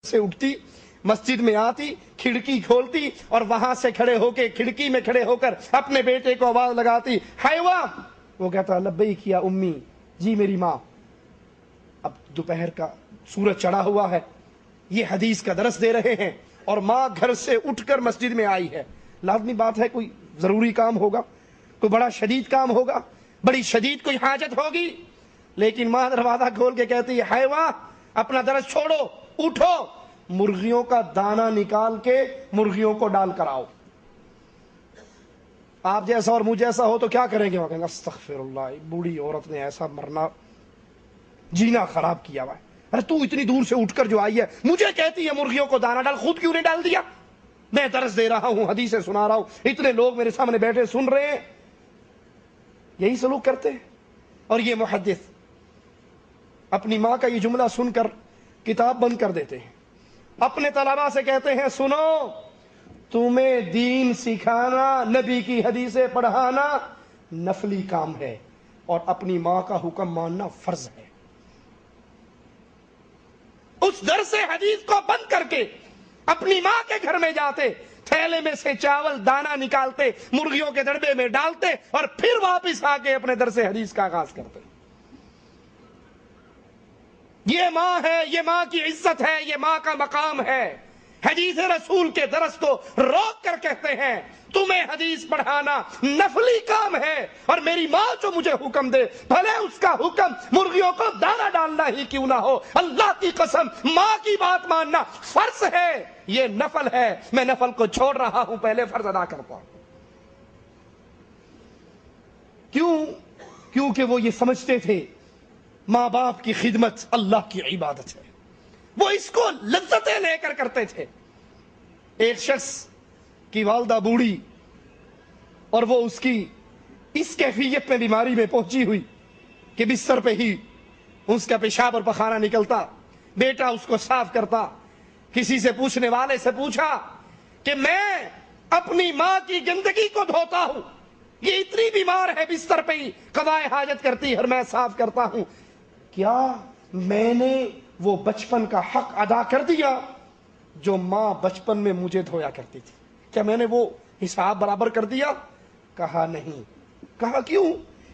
سے اٹھتی, مسجد میں آتی, کھڑکی کھولتی اور وہاں سے کھڑے ہو کے کھڑکی میں کھڑے ہو کر اپنے بیٹے کو آواز لگاتی, حیوا. وہ کہتا لبیک یا امی, جی میری ماں. اب دوپہر کا سورج چڑھا ہوا ہے, یہ حدیث کا درس دے رہے ہیں اور ماں گھر سے اٹھ کر مسجد میں آئی ہے. لازمی بات ہے کوئی ضروری کام ہوگا, کوئی بڑا شدید کام ہوگا, بڑی شدید کوئی حاجت ہوگی. لیکن ماں دروازہ کھول کے کہتی ہے, حیوا اپنا درس چھوڑو, اٹھو, مرغیوں کا دانہ نکال کے مرغیوں کو ڈال کر آؤ. آپ جیسا اور مجھ جیسا ہو تو کیا کریں گے؟ وہ کہیں گے استغفر اللہ, بوڑھی عورت نے ایسا مرنا جینا خراب کیا ہوا ہے. ارے تو اتنی دور سے اٹھ کر جو آئی ہے مجھے کہتی ہے مرغیوں کو دانہ ڈال, خود کیوں نہیں ڈال دیا؟ میں درس دے رہا ہوں, حدیثیں سنا رہا ہوں, اتنے لوگ میرے سامنے بیٹھے سن رہے ہیں. یہی سلوک کرتے ہیں. اور یہ محدث اپنی ماں کا یہ جملہ سن کر کتاب بند کر دیتے ہیں, اپنے طلباء سے کہتے ہیں سنو, تمہیں دین سکھانا, نبی کی حدیثیں پڑھانا نفلی کام ہے اور اپنی ماں کا حکم ماننا فرض ہے. اس درس حدیث کو بند کر کے اپنی ماں کے گھر میں جاتے, تھیلے میں سے چاول دانہ نکالتے, مرغیوں کے دڑبے میں ڈالتے اور پھر واپس آ کے اپنے درس حدیث کا آغاز کرتے. یہ ماں ہے, یہ ماں کی عزت ہے, یہ ماں کا مقام ہے. حدیث رسول کے درس کو روک کر کہتے ہیں تمہیں حدیث پڑھانا نفلی کام ہے اور میری ماں جو مجھے حکم دے بھلے اس کا حکم مرغیوں کو دانہ ڈالنا ہی کیوں نہ ہو, اللہ کی قسم ماں کی بات ماننا فرض ہے, یہ نفل ہے, میں نفل کو چھوڑ رہا ہوں, پہلے فرض ادا کرتا ہوں. کیونکہ وہ یہ سمجھتے تھے ماں باپ کی خدمت اللہ کی عبادت ہے, وہ اس کو لذتیں لے کر کرتے تھے. ایک شخص کی والدہ بوڑھی اور وہ اس کی اس کیفیت میں بیماری میں پہنچی ہوئی کہ بستر پہ ہی اس کا پیشاب اور پخانہ نکلتا, بیٹا اس کو صاف کرتا. کسی سے پوچھنے والے سے پوچھا کہ میں اپنی ماں کی گندگی کو دھوتا ہوں, یہ اتنی بیمار ہے بستر پہ ہی قضائے حاجت کرتی ہے اور میں صاف کرتا ہوں, کیا میں نے وہ بچپن کا حق ادا کر دیا جو ماں بچپن میں مجھے دھویا کرتی تھی؟ کیا میں نے وہ حساب برابر کر دیا؟ کہا نہیں. کہا کیوں؟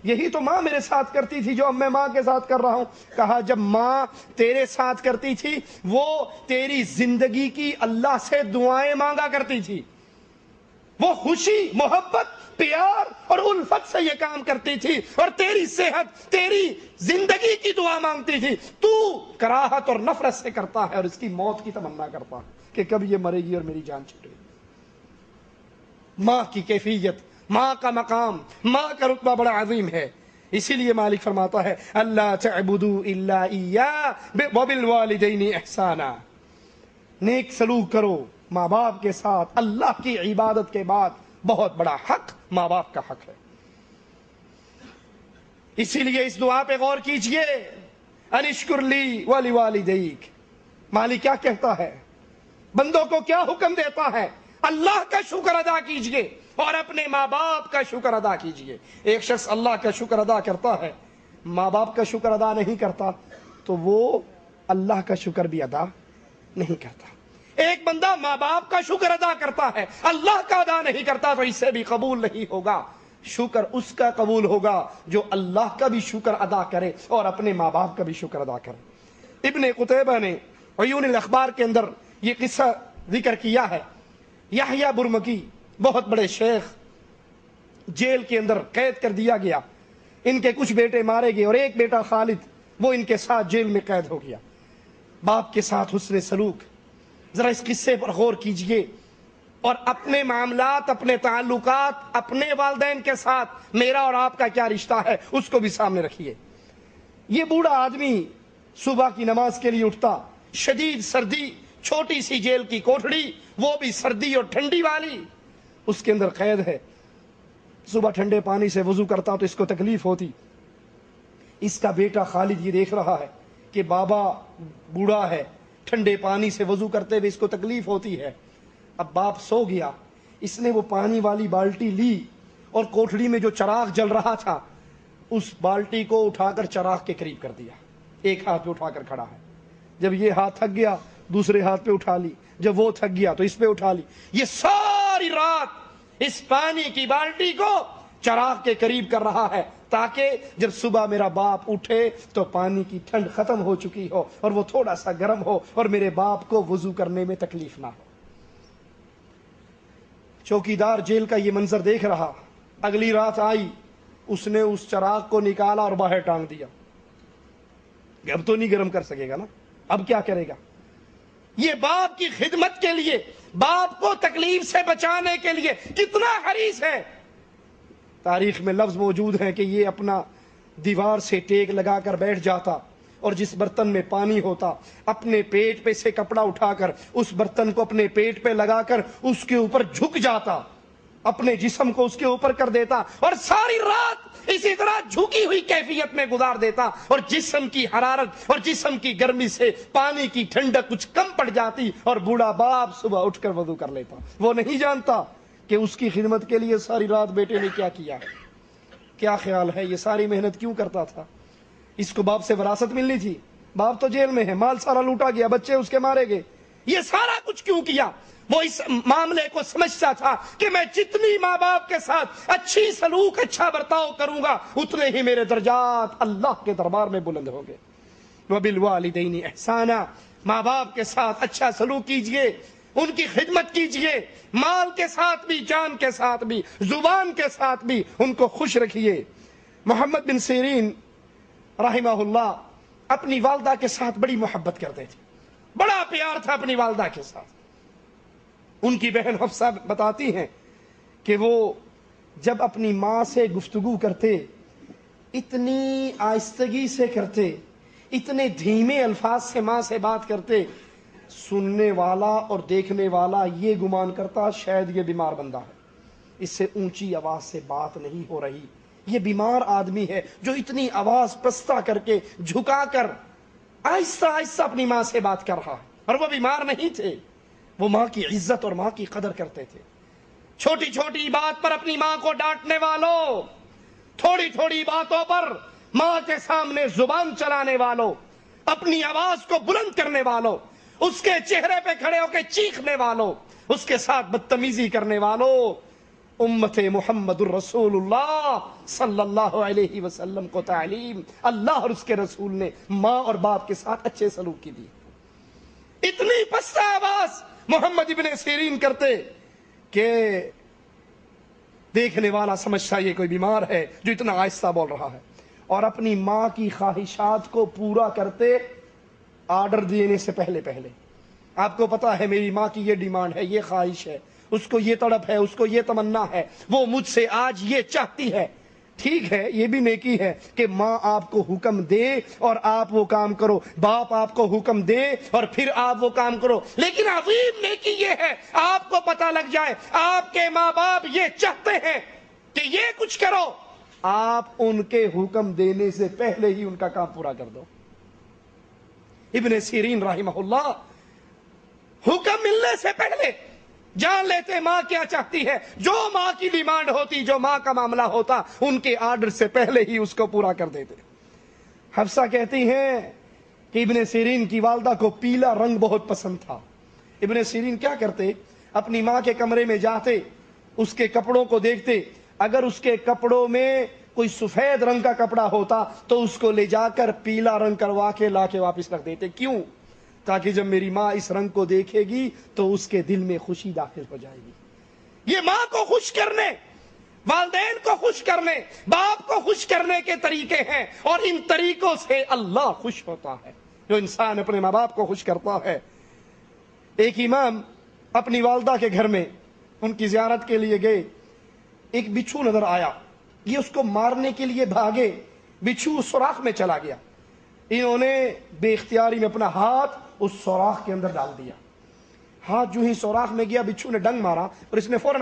یہی تو ماں میرے ساتھ کرتی تھی جو اب میں ماں کے ساتھ کر رہا ہوں. کہا جب ماں تیرے ساتھ کرتی تھی وہ تیری زندگی کی اللہ سے دعائیں مانگا کرتی تھی, وہ خوشی, محبت, پیار اور الفت سے یہ کام کرتی تھی اور تیری صحت, تیری زندگی کی دعا مانگتی تھی. تو کراہت اور نفرت سے کرتا ہے اور اس کی موت کی تمنا کرتا ہے کہ کب یہ مرے گی اور میری جان چھوٹے گی. ماں کی کیفیت, ماں کا مقام, ماں کا رتبہ بڑا عظیم ہے. اسی لیے مالک فرماتا ہے اللہ تعبدوا الا ایاہ وبالوالدین احسانا, نیک سلوک کرو ماں باپ کے ساتھ. اللہ کی عبادت کے بعد بہت بڑا حق ماں باپ کا حق ہے. اسی لیے اس دعا پہ غور کیجئے, انشکر لی ولوالدیک. مالک کیا کہتا ہے, بندوں کو کیا حکم دیتا ہے؟ اللہ کا شکر ادا کیجئے اور اپنے ماں باپ کا شکر ادا کیجئے. ایک شخص اللہ کا شکر ادا کرتا ہے, ماں باپ کا شکر ادا نہیں کرتا تو وہ اللہ کا شکر بھی ادا نہیں کرتا. ایک بندہ ماں باپ کا شکر ادا کرتا ہے, اللہ کا ادا نہیں کرتا تو اس سے بھی قبول نہیں ہوگا. شکر اس کا قبول ہوگا جو اللہ کا بھی شکر ادا کرے اور اپنے ماں باپ کا بھی شکر ادا کرے. ابن قتیبہ نے عیون الاخبار کے اندر یہ قصہ ذکر کیا ہے. یحییٰ برمکی بہت بڑے شیخ جیل کے اندر قید کر دیا گیا, ان کے کچھ بیٹے مارے گئے اور ایک بیٹا خالد وہ ان کے ساتھ جیل میں قید ہو گیا. باپ کے ساتھ حسن سلوک, ذرا اس قصے پر غور کیجئے اور اپنے معاملات, اپنے تعلقات اپنے والدین کے ساتھ, میرا اور آپ کا کیا رشتہ ہے اس کو بھی سامنے رکھیے. یہ بوڑھا آدمی صبح کی نماز کے لیے اٹھتا, شدید سردی, چھوٹی سی جیل کی کوٹھڑی, وہ بھی سردی اور ٹھنڈی والی, اس کے اندر قید ہے. صبح ٹھنڈے پانی سے وضو کرتا تو اس کو تکلیف ہوتی. اس کا بیٹا خالد یہ دیکھ رہا ہے کہ بابا بوڑھا ہے, ٹھنڈے پانی سے وضو کرتے ہوئے اس کو تکلیف ہوتی ہے. اب باپ سو گیا, اس نے وہ پانی والی بالٹی لی اور کوٹھڑی میں جو چراغ جل رہا تھا اس بالٹی کو اٹھا کر چراغ کے قریب کر دیا, ایک ہاتھ پہ اٹھا کر کھڑا ہے. جب یہ ہاتھ تھک گیا دوسرے ہاتھ پہ اٹھا لی، جب وہ تھک گیا تو اس پہ اٹھا لی. یہ ساری رات اس پانی کی بالٹی کو چراغ کے قریب کر رہا ہے تاکہ جب صبح میرا باپ اٹھے تو پانی کی ٹھنڈ ختم ہو چکی ہو اور وہ تھوڑا سا گرم ہو اور میرے باپ کو وضو کرنے میں تکلیف نہ ہو. چوکیدار جیل کا یہ منظر دیکھ رہا. اگلی رات آئی، اس نے اس چراغ کو نکالا اور باہر ٹانگ دیا. اب تو نہیں گرم کر سکے گا نا، اب کیا کرے گا؟ یہ باپ کی خدمت کے لیے، باپ کو تکلیف سے بچانے کے لیے کتنا حریص ہے. تاریخ میں لفظ موجود ہیں کہ یہ اپنا دیوار سے ٹیک لگا کر بیٹھ جاتا اور جس برتن میں پانی ہوتا اپنے پیٹ پہ سے کپڑا اٹھا کر اس برتن کو اپنے پیٹ پہ لگا کر اس کے اوپر جھک جاتا، اپنے جسم کو اس کے اوپر کر دیتا اور ساری رات اسی طرح جھکی ہوئی کیفیت میں گزار دیتا، اور جسم کی حرارت اور جسم کی گرمی سے پانی کی ٹھنڈک کچھ کم پڑ جاتی اور بوڑھا باپ صبح اٹھ کر وضو کر لیتا. وہ نہیں جانتا کہ اس کی خدمت کے لیے ساری رات بیٹے نے کیا کیا. کیا خیال ہے یہ ساری محنت کیوں کرتا تھا؟ اس کو باپ سے وراثت ملنی تھی. باپ تو جیل میں ہے، مال سارا لوٹا گیا، بچے اس کے مارے گئے. یہ سارا کچھ کیوں کیا؟ وہ اس معاملے کو سمجھتا تھا کہ میں جتنی ماں باپ کے ساتھ اچھی سلوک، اچھا برتاؤ کروں گا اتنے ہی میرے درجات اللہ کے دربار میں بلند ہوں گے. وَبِالْوَالِدَيْنِ احسانا، ماں باپ کے ساتھ اچھا سلوک کیجئے، ان کی خدمت کیجئے، مال کے ساتھ بھی، جان کے ساتھ بھی، زبان کے ساتھ بھی ان کو خوش رکھیے. محمد بن سیرین رحمہ اللہ اپنی والدہ کے ساتھ بڑی محبت کرتے تھے، بڑا پیار تھا اپنی والدہ کے ساتھ. ان کی بہن حفصہ بتاتی ہیں کہ وہ جب اپنی ماں سے گفتگو کرتے اتنی آہستگی سے کرتے، اتنے دھیمے الفاظ سے ماں سے بات کرتے، سننے والا اور دیکھنے والا یہ گمان کرتا شاید یہ بیمار بندہ ہے، اس سے اونچی آواز سے بات نہیں ہو رہی، یہ بیمار آدمی ہے جو اتنی آواز پستہ کر کے جھکا کر آہستہ آہستہ اپنی ماں سے بات کر رہا ہے. اور وہ بیمار نہیں تھے، وہ ماں کی عزت اور ماں کی قدر کرتے تھے. چھوٹی چھوٹی بات پر اپنی ماں کو ڈانٹنے والوں، تھوڑی تھوڑی باتوں پر ماں کے سامنے زبان چلانے والوں، اپنی آواز کو بلند کرنے والوں، اس کے چہرے پہ کھڑے ہو کے چیخنے والوں، اس کے ساتھ بدتمیزی کرنے والوں، امت محمد الرسول اللہ صلی اللہ علیہ وسلم کو تعلیم اللہ اور اس کے رسول نے ماں اور باپ کے ساتھ اچھے سلوک کی دی. اتنی پستہ آواز محمد ابن سیرین کرتے کہ دیکھنے والا سمجھتا یہ کوئی بیمار ہے جو اتنا آہستہ بول رہا ہے. اور اپنی ماں کی خواہشات کو پورا کرتے آرڈر دینے سے پہلے. آپ کو پتا ہے میری ماں کی یہ ڈیمانڈ ہے، یہ خواہش ہے، اس کو یہ تڑپ ہے، اس کو یہ تمنا ہے، وہ مجھ سے آج یہ چاہتی ہے. ٹھیک ہے، یہ بھی نیکی ہے کہ ماں آپ کو حکم دے اور آپ وہ کام کرو، باپ آپ کو حکم دے اور پھر آپ وہ کام کرو. لیکن عظیم نیکی یہ ہے آپ کو پتہ لگ جائے آپ کے ماں باپ یہ چاہتے ہیں کہ یہ کچھ کرو، آپ ان کے حکم دینے سے پہلے ہی ان کا کام پورا کر دو. ابن سیرین رحمہ اللہ حکم ملنے سے پہلے جان لیتے ماں کیا چاہتی ہے، جو ماں کی ڈیمانڈ ہوتی، جو ماں کا معاملہ ہوتا، ان کے آرڈر سے پہلے ہی اس کو پورا کر دیتے. حفصہ کہتی ہیں کہ ابن سیرین کی والدہ کو پیلا رنگ بہت پسند تھا. ابن سیرین کیا کرتے، اپنی ماں کے کمرے میں جاتے، اس کے کپڑوں کو دیکھتے، اگر اس کے کپڑوں میں کوئی سفید رنگ کا کپڑا ہوتا تو اس کو لے جا کر پیلا رنگ کروا کے لا کے واپس رکھ دیتے. کیوں؟ تاکہ جب میری ماں اس رنگ کو دیکھے گی تو اس کے دل میں خوشی داخل ہو جائے گی. یہ ماں کو خوش کرنے، والدین کو خوش کرنے، باپ کو خوش کرنے کے طریقے ہیں، اور ان طریقوں سے اللہ خوش ہوتا ہے. جو انسان اپنے ماں باپ کو خوش کرتا ہے. ایک امام اپنی والدہ کے گھر میں ان کی زیارت کے لیے گئے، ایک بچھو نظر آیا، یہ اس کو مارنے کے لیے بھاگے، بچھو سوراخ میں چلا گیا. انہوں نے بے اختیاری میں اپنا ہاتھ اس سوراخ کے اندر ڈال دیا. ہاتھ جو ہی سوراخ میں گیا بچھو نے ڈنگ مارا اور اس نے فوراً